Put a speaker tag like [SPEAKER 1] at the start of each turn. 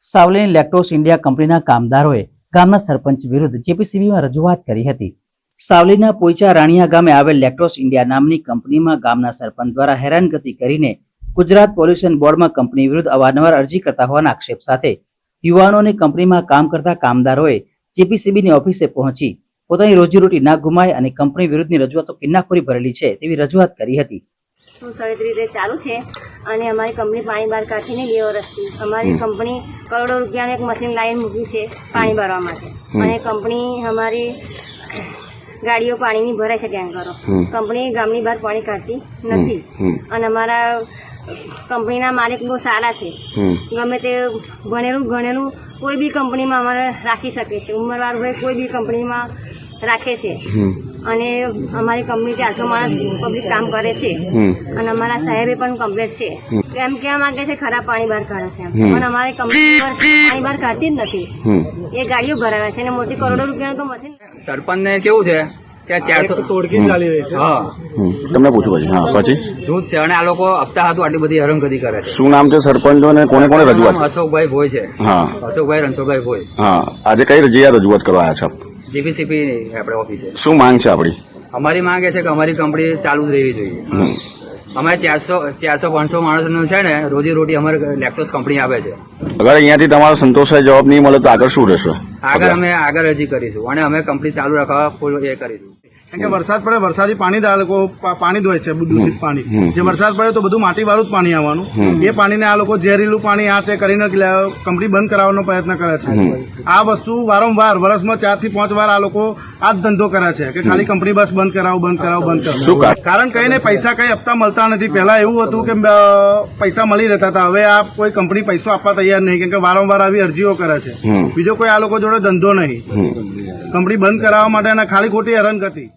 [SPEAKER 1] સાવલીની lactose India કંપનીના કામદારોએ ગામના સરપંચ વિરુદ્ધ જેપીસીબીમાં રજૂઆત કરી હતી। સાવલીના પોઈચા રાણીયા ગામે આવેલ લેક્ટોસ ઇન્ડિયા નામની કંપનીમાં ગામના સરપંચ દ્વારા હેરાનગતિ કરીને ગુજરાત પોલ્યુશન બોર્ડમાં કંપની વિરુદ્ધ અવારનવાર અરજી કરતા હોવાના આક્ષેપ સાથે યુવાનોને કંપનીમાં કામ કરતા કામદારોએ જેપીસીબીની ઓફિસે પહોંચી પોતાની રોજીરોટી ના ગુમાય અને કંપની વિરુદ્ધની રજૂઆતો કિન્નાખોરી ભરેલી છે તેવી રજૂઆત કરી હતી।
[SPEAKER 2] સુસંગત રીતે ચાલુ છે અને અમારી કંપની પાણી બહાર કાઢીને 2 વર્ષથી અમારી કંપની કરોડો રૂપિયાનું એક મશીન લાઈન મૂકી છે પાણી ભરવા માટે અને કંપની અમારી ગાડીઓ પાણીની ભરાય છે ટેન્કરો। કંપની ગામની બહાર પાણી કાઢતી નથી અને અમારા કંપનીના માલિક બહુ સારા છે। ગમે તે ભણેલું ગણેલું કોઈ બી કંપનીમાં અમારે રાખી શકે છે, ઉંમરવાળું હોય કોઈ બી કંપનીમાં રાખે છે અને અમારી કંપની 400 માણસ પબ્લિક કામ કરે છે અને અમારા સાહેબે પણ કમ્પ્લેટ છે। એમ કહેવા માંગે છે ખરાબ પાણી બહાર કાઢે છે પણ અમારી કંપની પાણી બહાર કાઢતી જ નથી, એ ગાડીઓ ભરાવે છે અને મોટી કરોડો રૂપિયાનું તો મશીન।
[SPEAKER 3] સરપંચને કેવું છે કે 400
[SPEAKER 4] તોડકી ચાલી રહી છે।
[SPEAKER 3] હા
[SPEAKER 5] તમને પૂછું પછી હા પછી
[SPEAKER 3] જૂથ છે અને આ લોકો હપ્તા હતું આટલી બધી હેરાનગતિ કરે છે।
[SPEAKER 5] શું નામ છે સરપંચો અને કોને કોને રજૂઆત?
[SPEAKER 3] અશોકભાઈ ભોઈ છે।
[SPEAKER 5] હા
[SPEAKER 3] અશોકભાઈ રણછોડભાઈ ભોઈ।
[SPEAKER 5] હા આજે કઈ રજૂઆત કરવા આવ્યા છો?
[SPEAKER 3] જીપીસીપી આપણે ઓફિસે।
[SPEAKER 5] શું માંગ છે આપણી?
[SPEAKER 3] અમારી માંગ એ છે કે અમારી કંપની ચાલુ જ રહેવી જોઈએ। અમારે 400-500 માણસનું છે ને રોજી રોટી અમારે લેક્ટોસ કંપની આપે છે।
[SPEAKER 5] અગર અહીંયાથી તમારો સંતોષાય જવાબ નહીં મળે તો આગળ શું રહેશે?
[SPEAKER 3] આગળ અરજી કરીશું અને અમે કંપની ચાલુ રાખવા ફૂલ એ કરીશું।
[SPEAKER 4] કેમ કે વરસાદ પડે વરસાદી પાણી આ લોકો પાણી ધોય છે, દૂષિત પાણી। જે વરસાદ પડે તો બધું માટીવાળું જ પાણી આવવાનું, એ પાણીને આ લોકો ઝેરીલું પાણી આ તે કરીને કંપની બંધ કરાવવાનો પ્રયત્ન કરે છે। આ વસ્તુ વારંવાર વર્ષમાં 4 થી 5 વાર આ લોકો આ જ ધંધો કરે છે કે ખાલી કંપની બસ બંધ કરાવો। કારણ કહીને પૈસા કઈ હપ્તા મળતા નથી। પહેલા એવું હતું કે પૈસા મળી રહેતા હતા, હવે આ કોઈ કંપની પૈસો આપવા તૈયાર નહીં કેમ કે વારંવાર આવી અરજીઓ કરે છે। બીજો કોઈ આ લોકો જોડે ધંધો નહીં, કંપની બંધ કરાવવા માટે ખાલી ખોટી હેરાનગતિ।